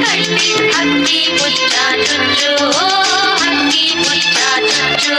ಕಟ್ಟಿ ಹಕ್ಕಿ ಪುಚ್ಚ ಚುಚ್ಚು ಹಕ್ಕಿ ಪುಚ್ಚ ಚುಚ್ಚು.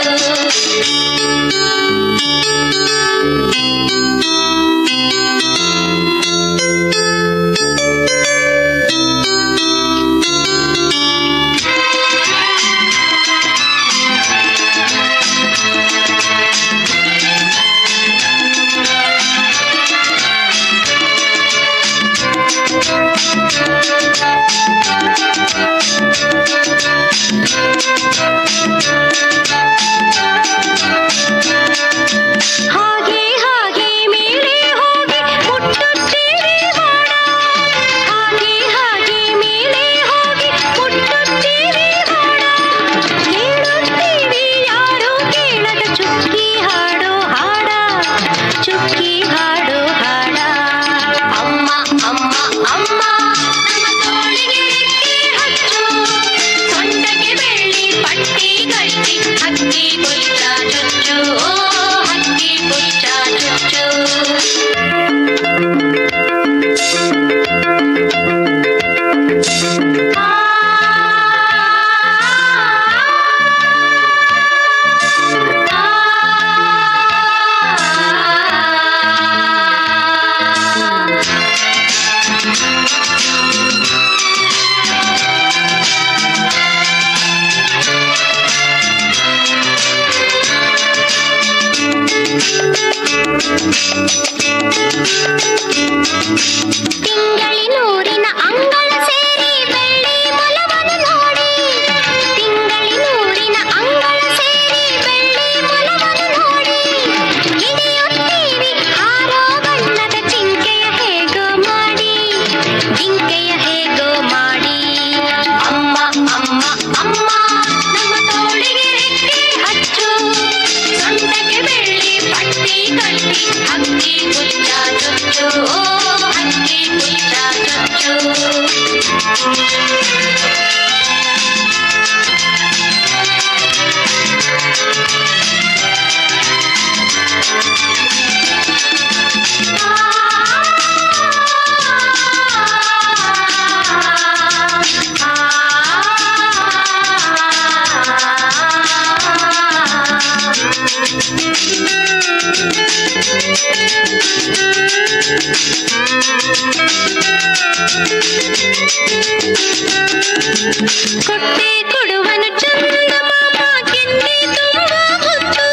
ಕೊಟ್ಟೆ ಕೊಡುವನು ಚಂದಮಾಮ ಕೆನ್ನೆ ತುಂಬ ಮುತ್ತು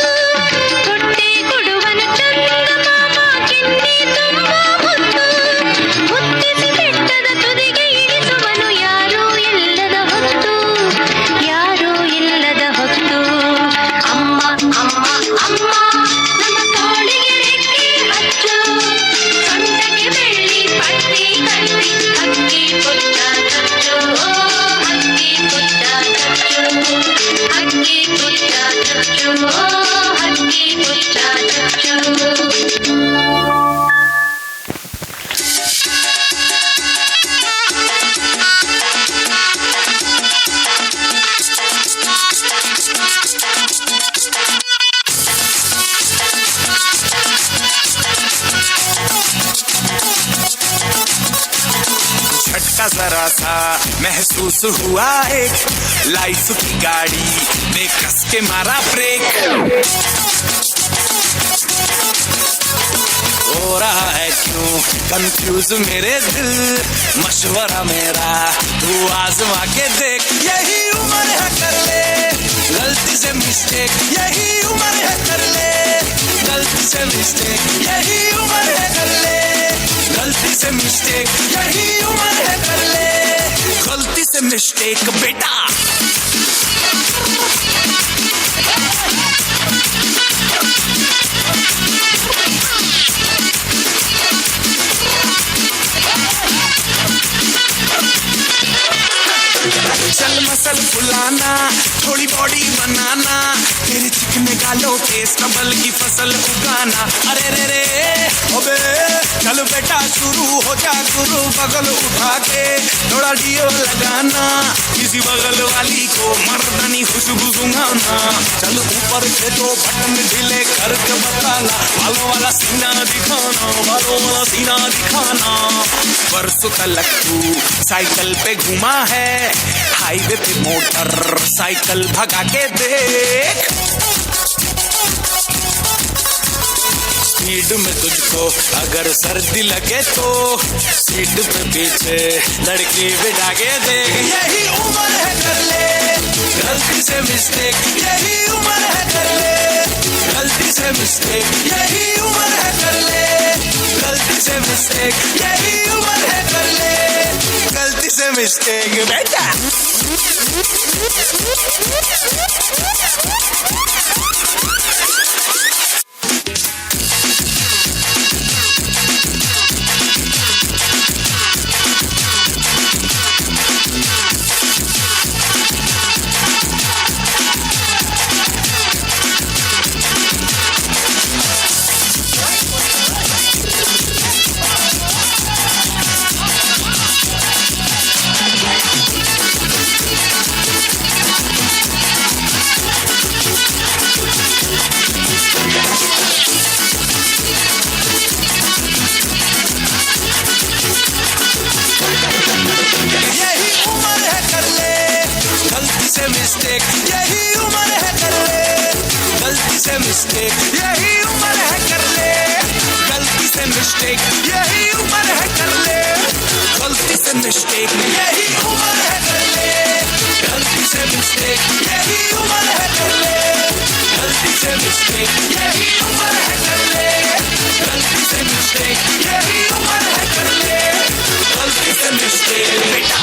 ಕೊಟ್ಟೆ ಕೊಡುವನು ಚಂದಮಾಮ ಕೆನ್ನೆ ತುಂಬ ಮುತ್ತು ಮುತ್ತಿಸಿ ಬೆಟ್ಟದ ತುದಿಗೆ ಇಳಿಸುವನು ಯಾರೂ ಇಲ್ಲದ ಹೊತ್ತು ಯಾರೂ ಇಲ್ಲದ ಹೊತ್ತು ಅಮ್ಮ ಅಮ್ಮ ಅಮ್ಮ ನಮ್ಮ ತೋಳಿಗೆ ರೆಕ್ಕೆ ಹಚ್ಚು ಸೊಂಟಕ್ಕೆ ಬೆಳ್ಳಿ ಪಟ್ಟಿ ಕಟ್ಟಿ ಹಕ್ಕಿ ಪುಚ್ಚ ಚಚ್ಚು ಹಕ್ಕಿ ಪುಚ್ಚ ಚಚ್ಚು ಹಕ್ಕಿ ಪುಚ್ಚ ಚಚ್ಚು ಹಕ್ಕಿ ಪುಚ್ಚ ಚಚ್ಚು. झटका जरा सा महसूस हुआ एक लाइफ की गाड़ी ने कस के मारा ब्रेक हो रहा है क्यों कंफ्यूज मेरे दिल मशवरा मेरा तू आजमा के देख यही उम्र है कर ले गलती से मिस्टेक यही उम्र है कर ले गलती से मिस्टेक यही उम्र है कर ले गलती से मिस्टेक यही उम्र है कर ले गलती से मिस्टेक बेटा चल मसल फुलाना थोड़ी मेरी बॉडी बनाना, तेरे चिकने गालों के स्टबल की फसल उगाना। अरे रे रे ओबे चल बेटा शुरू हो जा गुरु, बगल उठा के थोड़ा डियो लगाना, किसी बगल वाली को मर्दानी खुशबू सुंघाना। चल ऊपर से दो बटन ढीले करके बताना, बालों वाला सीना दिखाना, बालों वाला सीना दिखाना। परसों तलक तू साइकिल पे घुमा है, हाईवे पे मोटर साइकिल भगा के देख। स्पीड में तुझको अगर सर्दी लगे तो सीट पे पीछे लड़की बिठा के देख। यही उम्र है कर ले गलती से मिस्टेक, यही उम्र है कर ले गलती से मिस्टेक, यही उम्र है कर ले गलती से मिस्टेक, यही उम्र है कर ले गलती से मिस्टेक बेटा। मिस्टेक यही उम्र है कर ले गलती से मिस्टेक, यही उम्र है कर ले गलती से मिस्टेक, यही उम्र है कर ले गलती से मिस्टेक, यही उम्र है कर ले गलती से मिस्टेक, यही उम्र है कर ले गलती से मिस्टेक, यही उम्र है कर ले गलती से मिस्टेक, यही उम्र है कर ले गलती से मिस्टेक बेटा।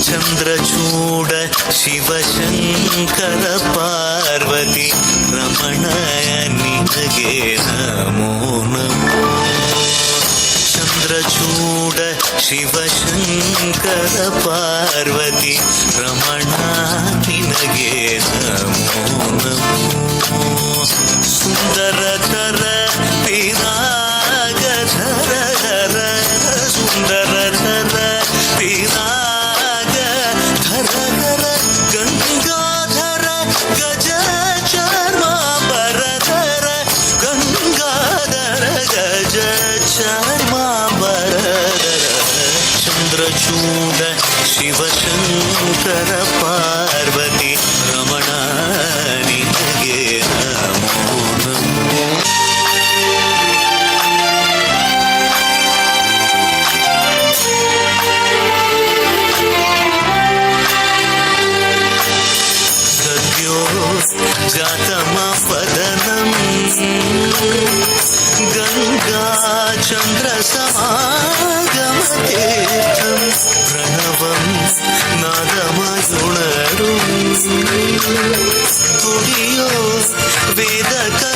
ಚಂದ್ರಚೂಡ ಶಿವಶಂಕರ ಪಾರ್ವತಿ ರಮಣಯ ನಿನಗೆ ನಮೋ ನಮೋ. ಚಂದ್ರಚೂಡ ಶಿವಶಂಕರ ಪಾರ್ವತಿ ರಮಣ ನಿನಗೆ ನಮೋ ನಮೋ. ಸುಂದರತರ ಪಿರಾಗ ಧರ ಧರ ಸುಂದರತರ ಪಿರಾಗ ಧರ ಗಂಗಾಧರ ಗಜ ಚಾರ್ಮಾಂಬರಧರ ಗಂಗಾಧರ ಗಜ ಚಾರ್ಮಾಂಬರಧರ. ಚಂದ್ರಚೂಡ ಶಿವಶಂಕರ ಪಾರ್ವತಿ ರಮಣ ನಿನಗೆ ನಮೋ ನಮೋ. जातमपदनं गंगा चंद्र समागमतीर्थं प्रणवं नादमयुणरुं तुडियो वेदकलामृतपुण्यं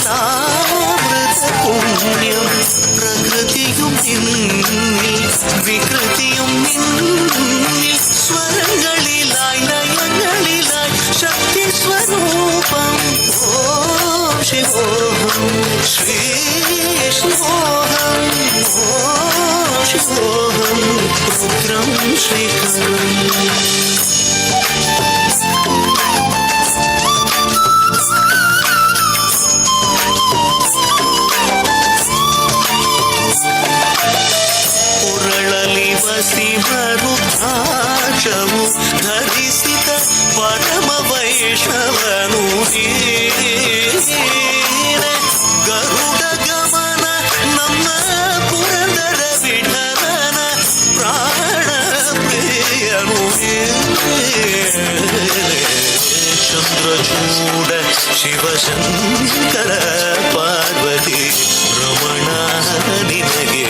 प्रकृतियुं निन्नि विकृतियुं निन्नि स्वरंगलिलाय लयंगलिलाय शक्ति स्वरूपं ओम शिवोहं श्री शिवोहं ओम शिवोहं रुद्रं श्रीकरम्. ಉರಳಲಿ ವಸಿಮರುದ್ರಾಕ್ಷವು ಧರಿಸಿದ ಪರಮ ವೈಷ್ಣವನು ಗರುಡ ಗಮನ ನಮ್ಮ ಪುರಂದರ ವಿಠಲನ ಪ್ರಾಣ ಪ್ರಿಯನು. ಚಂದ್ರಚೂಡ ಶಿವಶಂಕರ ಪಾರ್ವತಿ ರಮಣ ನಿನಗೆ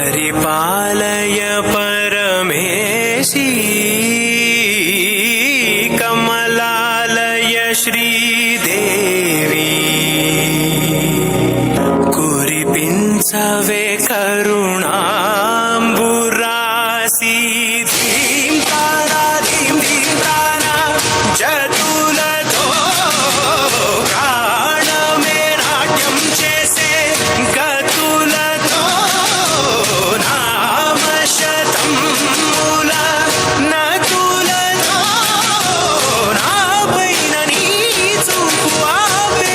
परिपालय परमेशी कमलालय श्रीदेवी कुरिपिंचवे करुणांबुरासी धीं तारा धीं धीं तारा जतुलतो प्राण में नाट्यम చేసే గతులతో నామ శతం మూల నతులతో నా పైన నీ చూపు ఆపే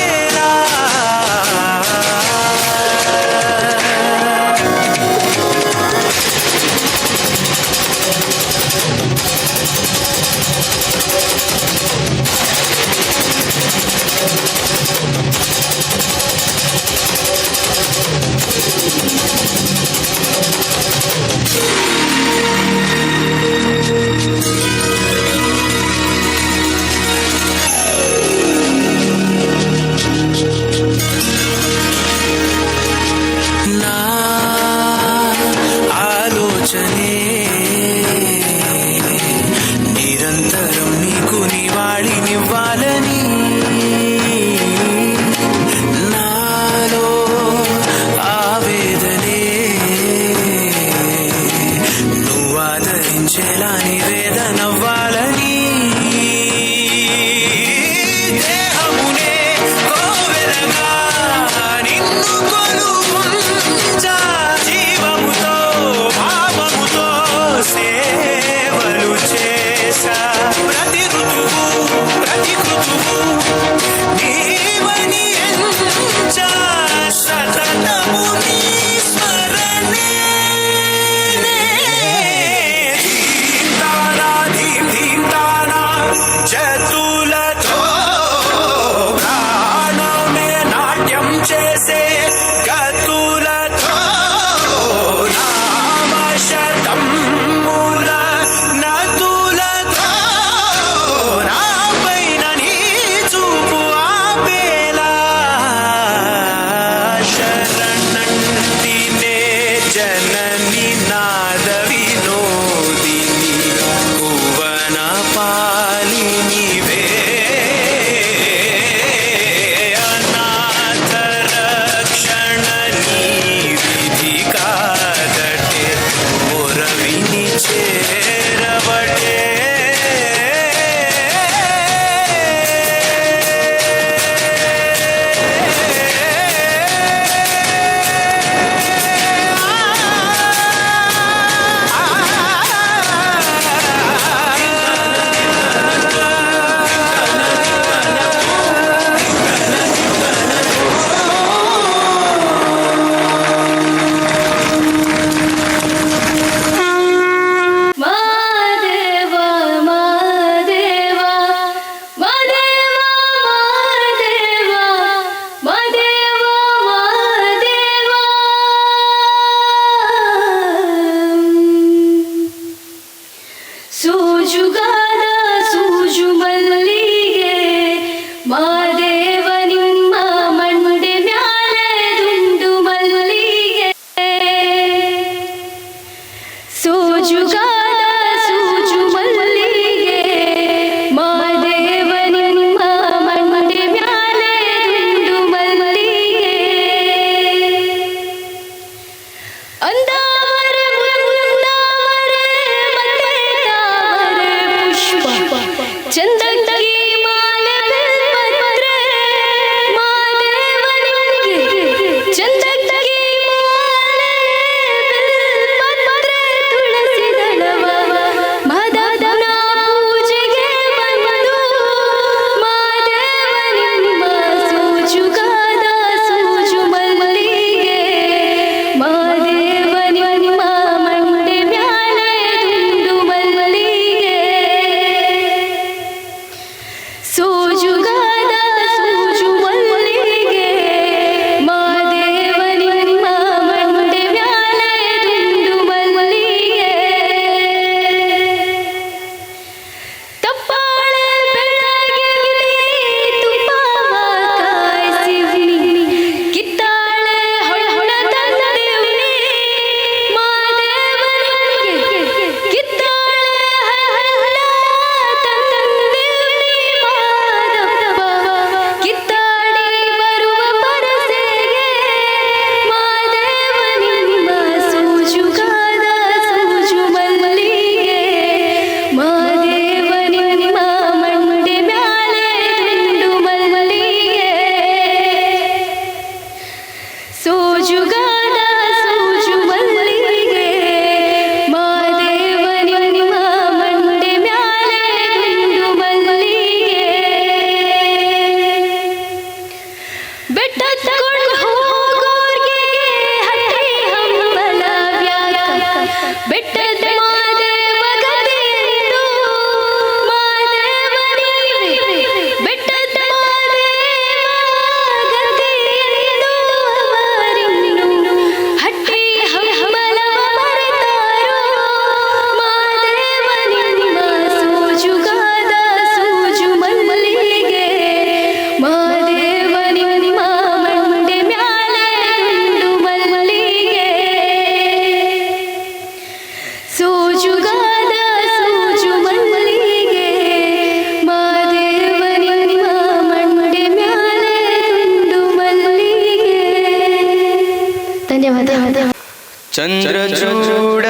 ಚಂದ್ರಚೂಡ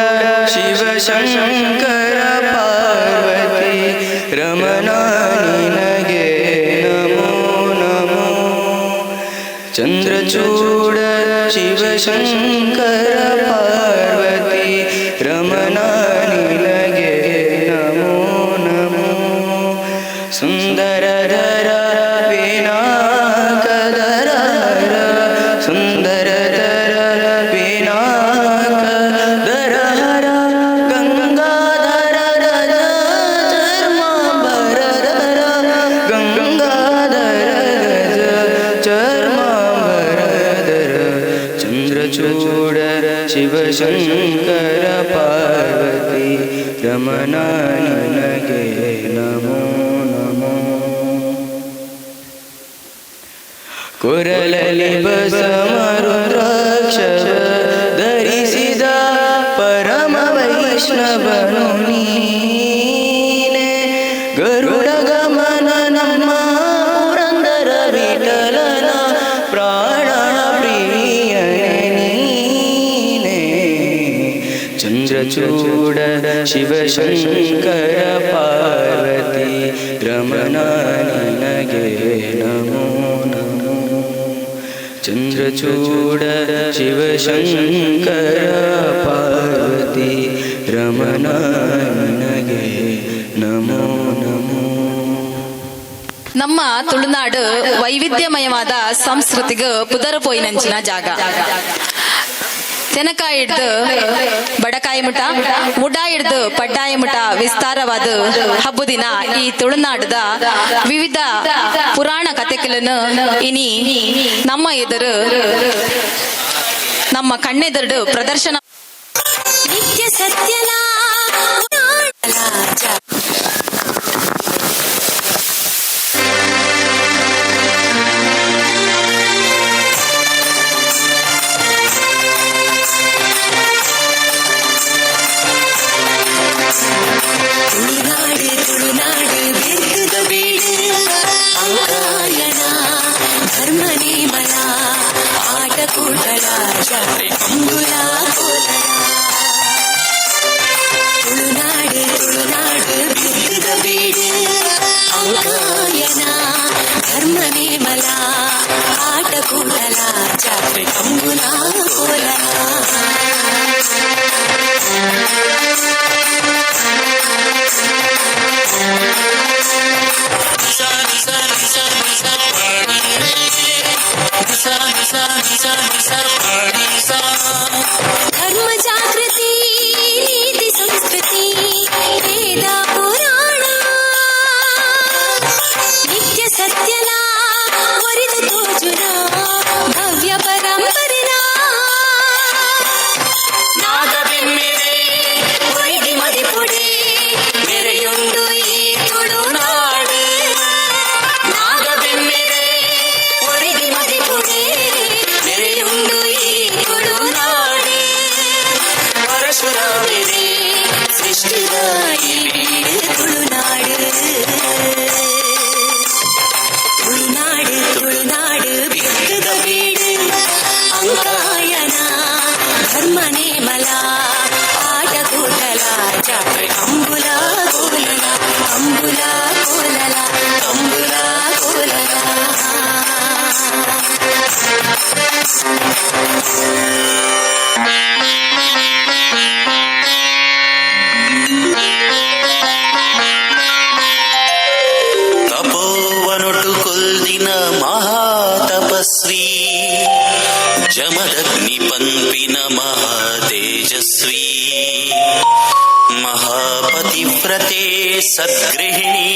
ಶಿವಶಂಕರ ಪಾರ್ವತಿ ರಮಣ ನಿನಗೆ ನಮೋ ನಮೋ. ಚಂದ್ರಚೂಡ ಶಿವಶಂಕರ ಪಾರ್ವತಿ ರಮಣ ನಿನಗೆ ನಮೋ ನಮೋ. ಸುಂದರಧರ ಪಿನಾಕಧರ ಸುಂದರಧರ ಪಿನಾಕಧರ ಗಂಗಾಧರ ಚರ್ಮಾಂಬರಧರ ಗಂಗಾಧರ ಚರ್ಮಾಂಬರಧರ ಚಂದ್ರಚೂಡ ಶಿವಶಂಕರ ಪಾರ್ವತಿ ರಮಣ ನಿನಗೆ ನಮೋ ನಮೋ. ಕೊರಲಲಿ ಬಸಮರುದ್ರಾಕ್ಷವ ಧರಿಸಿದ ಪರಮ ವೈಷ್ಣವನು ನೀನೆ. ಗರುಡ ಗಮನ ನಮ್ಮ ಪುರಂದರ ವಿಠಲನ ಪ್ರಾಣ ಪ್ರಿಯನೇ ನೀನೆ. ಚಂದ್ರಚೂಡ ಶಿವಶಂಕರ ಪಾರ್ವತಿ ರಮಣ ನಿನಗೆ ನಮೋ ನಮೋ. ಚಂದ್ರಚೂಡ ಶಿವಶಂಕರ ಪಾರ್ವತಿ ರಮಣ ನಿನಗೆ ನಮೋ ನಮೋ. ನಮ್ಮ ತುಳುನಾಡು ವೈವಿಧ್ಯಮಯವಾದ ಸಂಸ್ಕೃತಿಗೆ ಪುದರಪೋಯಿನಂಚಿನ ಜಾಗ. ತೆನಕಾಯಿ ಹಿಡ್ದು ಬಡಕಾಯಿ ಮುಟ, ಮುಡ ಹಿಡ್ದು ಪಡ್ಡಾಯಿ ಮುಟ ವಿಸ್ತಾರವಾದ ಹಬ್ಬದಿನ ಈ ತುಳುನಾಡದ ವಿವಿಧ ಪುರಾಣ ಕಥೆಗಳನ್ನು ಇನಿ ನಮ್ಮ ಎದುರು ನಮ್ಮ ಕಣ್ಣೆದುರು ಪ್ರದರ್ಶನ. ನಿತ್ಯ ಸತ್ಯಲ ತುಳುನಾಡು ಬೆಟ್ಟದ ಬೀಡು ಅಂಗಾಯಣ ಧರ್ಮನೇ ಮಲ ಆಟ ಕೂಟಳ ಅಂಗುಲ ಕೋಲಳ. ತುಳುನಾಡು ಬೆಟ್ಟದ ಬೀಡು ಅಂಗಾಯನ ಧರ್ಮನೇ ಮಲ ಆಟ ಕೂಟಳ ಅಂಗುಲ ಕೋಲಳ. ಧರ್ಮ ಜಾಗೃತಿ ನೀತಿ ಸಂಸ್ಕೃತಿ ವೇದ ಪುರಾಣ ನಿತ್ಯ ಸತ್ಯಲ ಒರಿದು ತೋಜುನ ಭವ್ಯ ಪರಂಪರೆನ ನಾದವೆಮ್ಮೆದೆ ಒರಿದಿ ಮದಿಪುಡೆ ಮೆರೆಯುಂಡು ಈ ತುಳುನಾಡು. ನಾದವೆಮ್ಮೆದೆ ಒರಿದಿ ಮದಿಪುಡೆ ಮೆರೆಯುಂಡು ಈ ತುಳುನಾಡು. ಪರಶುರಾಮರೇ ಸೃಷ್ಟಿದ ಈ ಬೀಡು ತುಳುನಾಡು. ತುಳುನಾಡು ಬೆಟ್ಟದ ಬೀಡು ಅಂಕಾಯನ ಧರ್ಮನೇ ಮಲ ಆಟ ಕೂಟಲ ಅಂಬುಲ ಕೋಲಲ ಅಂಬುಲ ಕೋಲಲ ಅಂಬುಲ ಕೋಲಲ. ತಪೋವನೊಟ್ಟು ಕೊಲ್ದಿನ ಮಹಾತಪಸ್ವಿ ಜಮದಗ್ನಿ ಪಂಪಿನ ಮಹಾತೇಜಸ್ವಿ ಮಹಾಪತಿವ್ರತೆ ಸದ್ಗೃಹಿಣಿ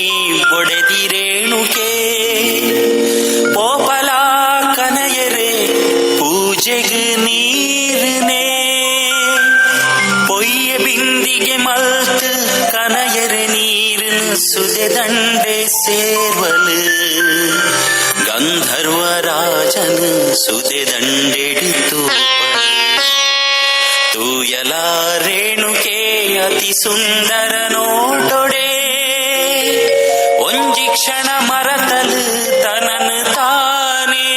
ಬೊಡೆದಿರೇಣುಕೆ ಪೋಪಲ ಕನಯರೆ ಪೂಜೆಗೆ ನೀರ್ನೇ ಪೊಯ್ಯ ಬಿಂದಿಗೆ ಮಲ್ತ್ ಕನಯರೆ ನೀರಿನ ಸುದೆ ದಂಡೆ ಸೇರ್ವಲು ಗಂಧರ್ವ ರಾಜನ ಸುದೆ ದಂಡೆಡಿತು ತೂಯಲ ರೇಣುಕೆ ಅತಿ ಸುಂದರ ನೋಟೊಡೆ ಒಂಜಿ ಕ್ಷಣ ಮರತಲು ತನನು ತಾನೇ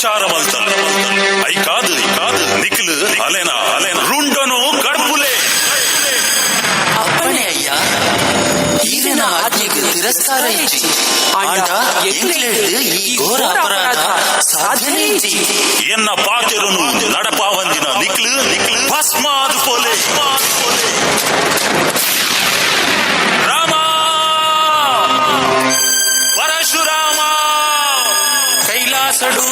సంచారమల్తల్ ఐ కాదు నిఖిల్ అలేనా ರುಂಡನು ಕಡ್ಪುಲೆ ಅಪ್ಪಣೆ ಅಯ್ಯ ಈರಿನ ಆಜ್ಞೆಗೆ ತಿರಸ್ಕಾರ ಇಚ್ಚಿ ಆಂಡ ಎಂಕ್ಲೆಡ್ದು ಈ ಘೋರ ಅಪರಾಧ ಸಾಧನೆ ಇಚ್ಚಿ ಎನ್ನ ಪಾತೆರನು ನಡಪಾವಂದಿನ ನಿಖಿಲ್ ಭಸ್ಮಾದು ಪೋಲೆ ರಾಮ ಪರಶುರಾಮ ಕೈಲಾಸಡು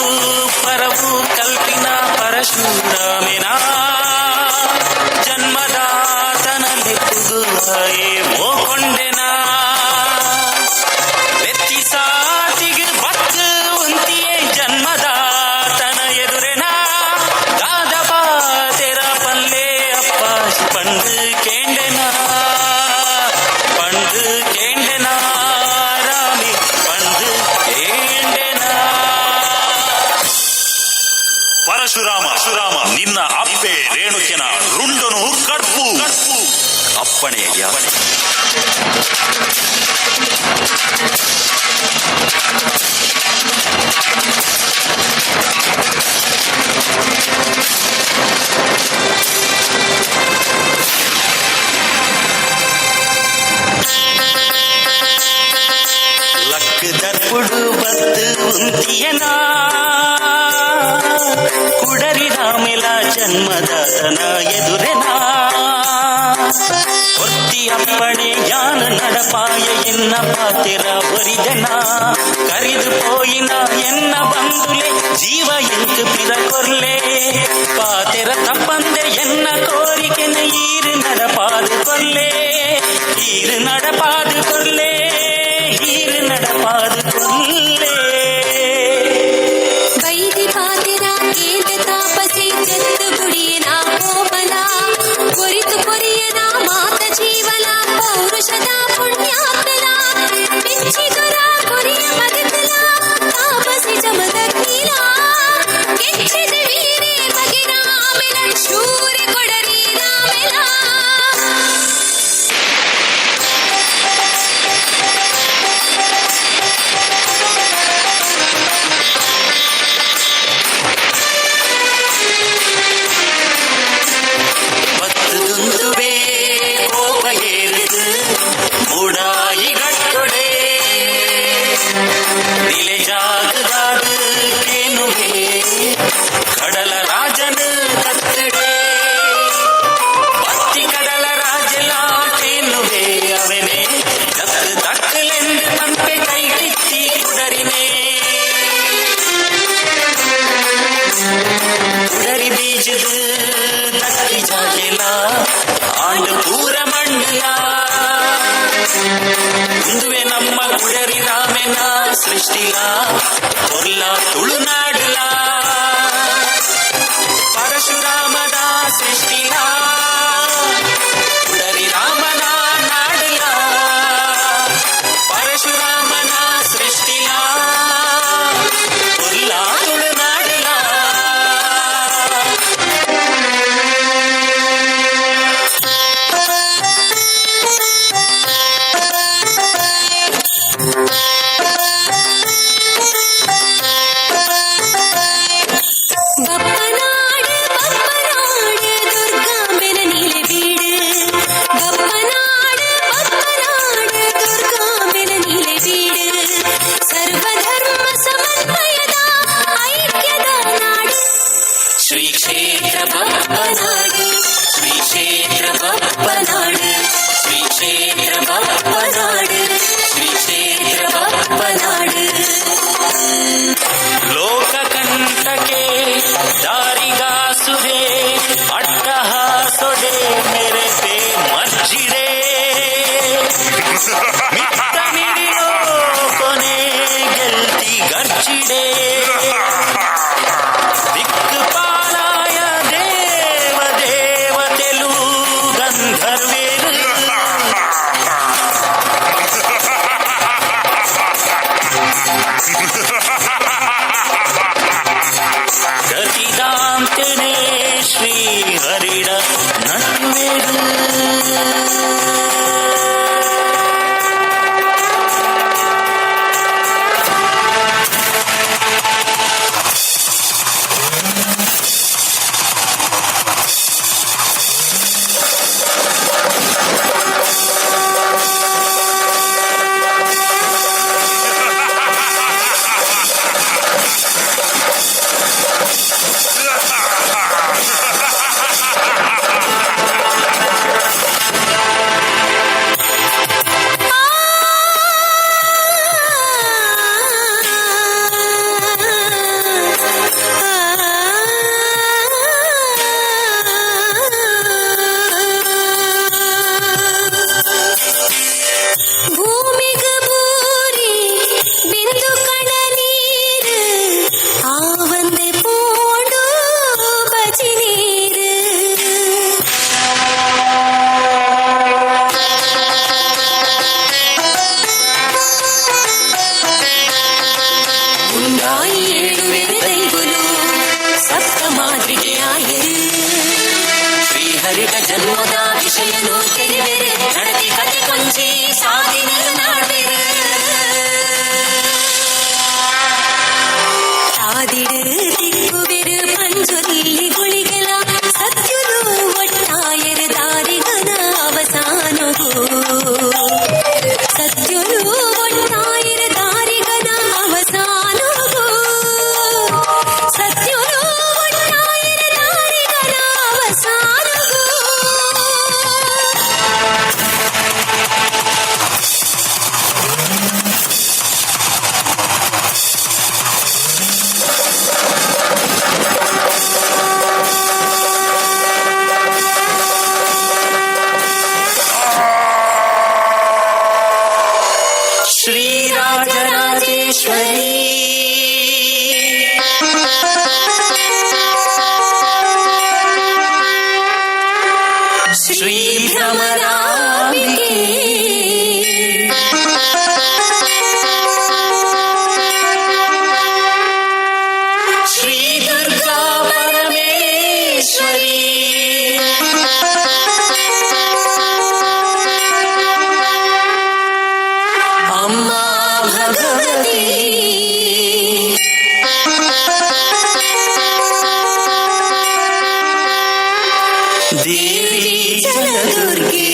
ಪರವು ಕಲ್ಪಿನ ಪರಶುರಾಮಿನ ಜನ್ಮದಾತನ ಲೆಕ್ಕುಗುವಾಯೇ ಮೋಕೊಂಡೆನ ಬೆತ್ತಿ ಸಾತಿಗೆ ಬತ್ತು ಉಂತಿಯೇ ಜನ್ಮದಾತನ ಎದುರೆನ ದಾದಪ ತೆರ ಪಲ್ಲೆ ಅಪ್ಪಾಜಿ ಪಂಡು ಕೇಂಡೆನ ರಾಮಿ ಪಂಡು ಕೇಂಡೆನ ಪರಶುರಾಮ ನಿನ್ನ ಅಪ್ಪೆ ರೇಣುಕೆನ ರುಂಡನು ಕಡ್ಪು ಅಪ್ಪಣೆಯ ಲಕ್ಕದರ್ಪುಡು ಬತ್ತು ಉಂತಿಯನ ಕುಡರಿನ ಮೇಲ ಜನ್ಮದಾತನ ಎದುರೆನ ಒತ್ತಿ ಅಪ್ಪಣೆ ಯಾನ ನಡಪಾಯ ಎನ್ನ ಪಾತೆರ ಬರಿದೆನ ಕರಿದು ಪೋಯಿನ ಎನ್ನ ಬಂದುಲೆ ಜೀವ ಎಂತು ಪಿರ ಕೊರ್ಲೆ ಪಾತೆರ ತಪ್ಪಂದೆ ಎನ್ನ ಕೋರಿಕೆನ ಈರು ನಡಪಾದು ಕೊರ್ಲೆ ವೈದಿ ಪಾತಿರ ಕೇಂದ್ರ ತಾಪಸಿ ಜತ್ತು ಗುಡಿಯನ ಕೋಮಲ ಕೊರಿತು ಕೊರಿಯನ ಮಾತ ಜೀವನ ಪೌರುಷದ ಪುಣ್ಯಾತ್ಮಲ ಮೆಚ್ಚಿಗರ ಕೊರಿಯ ಮಗತಲ ತಾಪಸಿ ಜಮದ ಕೀಲ ಕೆಚ್ಚಿದ ವೀರೇ ಮಗಿನ ಆಮೆನ ಶೂರಿ ಕೊಡರಿ ರಾಮೆಲ பத்துதுந்துவே கோப ஏறுது மூடாயி கட்டொடே நிலைஜாகுதாது கேனுவே கடல ராஜனு கத்துடே பத்தி கடல ராஜலா கேனுவே அவனே தக்கு தக்குಲೆಂದು ತಂಪೆ ಕೈ ಕಿತ್ತಿ ಕುಡರಿನೇ ಕುಡರಿ ಬೀಜದು ತಕ್ಕಿ ಜಾಗೆಲ ಆಂಡು ಪೂರ ಮಣ್ಣಲ ಮುಂದುವೆ ನಮ್ಮ ಕುಡರಿ ರಾಮೆನ ಸೃಷ್ಟಿಲ ಕೊಲ್ಲ ತುಳುನಾಡುಲ ಪರಶುರಾಮದ ಸೃಷ್ಟಿಲ ಕುಡರಿ ರಾಮನ ನಾಡುಲ ಪರಶುರಾಮನ ಸೃಷ್ಟಿಲ ಕೊಲ್ಲ ತುಳುನಾಡುಲ ಬಪ್ಪನಾಡು ದುರ್ಗಾಂಬೆನ ನೀಲೆ ಬೀಡು ಬಪ್ಪನಾಡು ದುರ್ಗಾಂಬೆನ ನೀಲೆ ಬೀಡು ಸರ್ವಧರ್ಮ ಸಮನ್ವಯದ ಐಕ್ಯದ ನಾಡು ಶ್ರೀ ಕ್ಷೇತ್ರ ಬಪ್ಪನಾಡು ಶ್ರೀ ಕ್ಷೇತ್ರ ಬಪ್ಪನಾಡು ಶ್ರೀ ಕ್ಷೇತ್ರ ಬಪ್ಪನಾಡು ಶ್ರೀ ಕ್ಷೇತ್ರ ಬಪ್ಪನಾಡು ಲೋಕ ಕಂಟಕೆ ದಾರಿಗಾಸುರೆ ಅಟ್ಟಹಾಸೊಡೆ ಮೆರೆತೆ ಮರ್ಜಿಡೆ ಮಿತ್ತ ಮಿಡಿಲೋ ಕೊನೆ ಗೆಲ್ತಿ ಗರ್ಜಿಡೆ ದಿಕ್ಕುಪಾಲಾಯ ದೇವ ದೇವತೆಲು ಗಂಧರ್ವೇರು ಮಂಜಿ ಸಾವಿನ ನಾಡ್ವೆರು താതിട് തിക്കുവെരു പഞ്ചൊല്ലി ഗുളികല സത്യുലു ഒട്ടായര് ദാരികന അവസാനകൂ സത്യുലു ഒട്ടായര് ദാരികന അവസാനകൂ സത്യുലു ഒട്ടായര് ദാരികന അവസാനകൂ श्रीराजराजेश्वरी ശ്രീഭ്രമരാംബികേ श्रीदुर्गा परमेश्वरी अम्मा भगवती देवी जलदुर्गे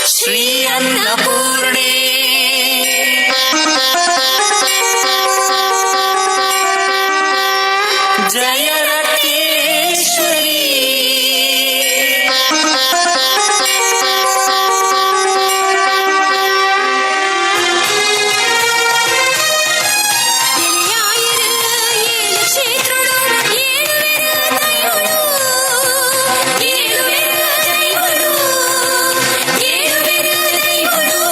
श्री अन्नपूर्णे जय रक्तेश्वरी ಎಲೆಯಾಯಿರು ಏಳು ಕ್ಷೇತ್ರಗಳು ಏಳುವೆರು ದೈವಗಳು ಏಳುವೆರು ದೈವಗಳು ಏಳುವೆರು ದೈವಗಳು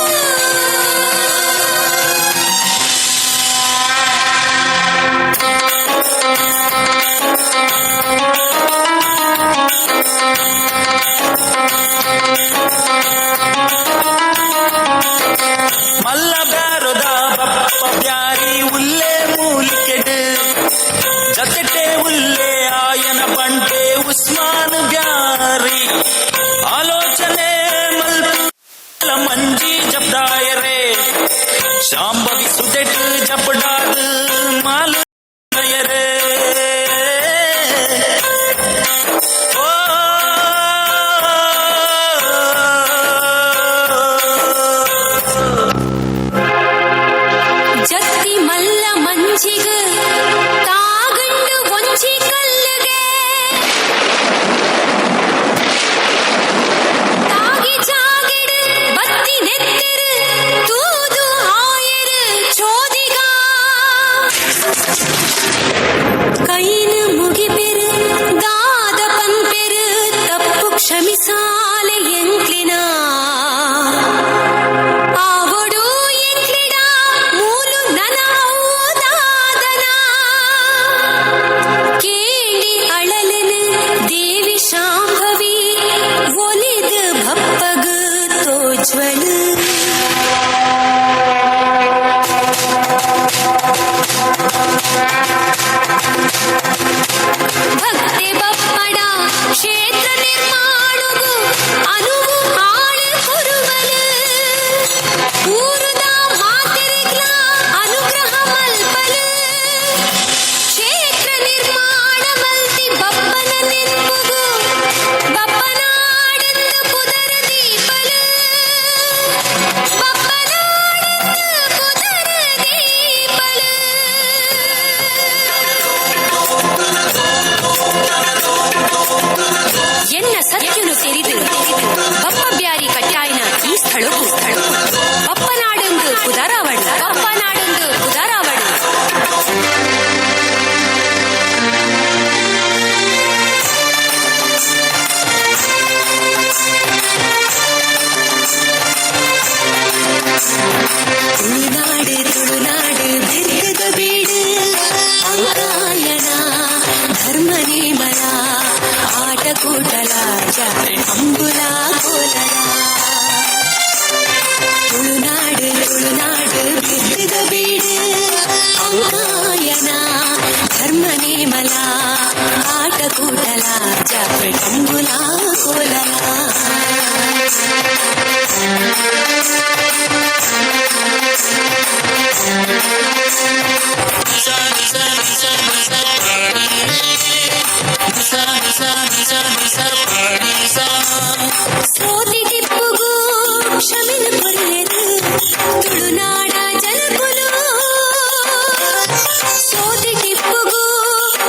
ಮಲ್ಲ ಬ್ಯಾರದ ಬಪ್ಪ ಬ್ಯಾರಿ ಉಲ್ಲೆ ಮೂಲಿಕೆಡ್ ಜತೆಟೆ ಉಲ್ಲೆ ಆಯನ ಬಂಟೆ ಉಸ್ಮಾನ್ ಬ್ಯಾರಿ ಆಲೋಚನೆ ಮಲ್ಪಲ ಮಂಜಿ ಜಬ್ದಾಯರೆ ಶಾಂಭವಿ ಸುದೆಟ್ ಜಬ್ಡಾದ ಮಾಲು ನಯರೆ ಜತ್ತಿ ಮಲ್ಲ ಮಂಜಿಗ ತಾಗಂಡು ಒಂಚಿ ಕಲ್ಲಿಗೆ ತಾಗಿ ಜಾಗಿಡು ಬತ್ತಿ ನೆತ್ತಿರು ತೂದು ಆಯರು ಚೋದಿಗ ಕೈನು ಮುಗಿಪೆರು ದಾದ ಪನ್ಪೆರು ತಪ್ಪು ಕ್ಷಮಿಸಾಲೆ ಎಂಕ್ಲಿನ ಆವಡು ಎಂಕ್ಲಿಡ ಮೂಲು ನನ ಔದಾದನ ಕೇಳಿ ಅಳಲನು ದೇವಿ ಶಾಂಭವಿ ಒಲಿದು ಭಪ್ಪಗು ತೋಜ್ವಲು ಭಕ್ತಿ ಬಪ್ಪಡ ಕ್ಷೇತ್ರ ನಿರ್ಮಾಣವು ಅನುವು ಆಳು ಕೊರುವಲು ಊರುದ ಮಾತಿರಿಗ್ಲ ಅನುಗ್ರಹ ಮಲ್ಪಲು ಕ್ಷೇತ್ರ ನಿರ್ಮಾಣ ಮಲ್ತಿ ಬಪ್ಪನ ನಿನ್ಮುಗು ಬಪ್ಪನಾಡೆಂದು ಪುದರ ದೀಪಲು ಬಪ್ಪನ ಕೂಟಲ ಜಾತ್ರೆ ಕಂಬುಲ ಕೋಲಲ ಸೋತಿ ಟಿಪ್ಪುಗೂ ಕ್ಷಮಿನ ಕೊರಿಯರು ತುಳುನಾಡ ಜನಕುಲು ಸೋತಿ ಟಿಪ್ಪುಗೂ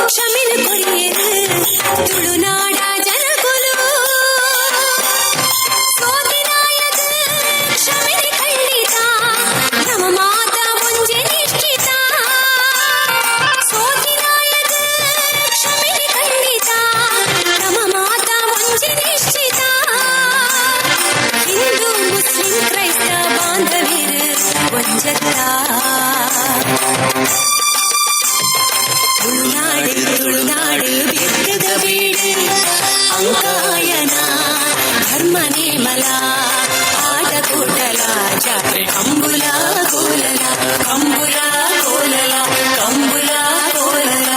ಕ್ಷಮಿನ ಕೊರಿಯರು ತುಳುನಾಡ ಜನಕುಲು ಸೋತಿ ನಾಯಕ ಕ್ಷಮಿನ ಖಂಡಿತ ನಮ್ಮ ಮಾತ ಮುಂಜೆ ನಿಶ್ಚಿತ ಸೋತಿ ನಾಯಕ ಕ್ಷಮಿನ ಖಂಡಿತ ನಮ್ಮ ಮಾತ ಮುಂಜೆ ನಿಶ್ಚಿತ ಹಿಂದೂ ಮುಸ್ಲಿಂ ಕ್ರೈಸ್ತ ಬಾಂಧವ್ಯರು ಒಂಜತ್ತ ತುಳುನಾಡು ಬೆಟ್ಟದ ಬೀಡು ಅಂಕಾಯನ ಧರ್ಮ ನೇಮಲ ಆಟ ಕೂಟಲ ಜಾತ್ರೆ ಕಂಬುಲ ಕೋಲಲ ಕಂಬುಲ ಕೋಲಲ ಕಂಬುಲ ಕೋಲಲ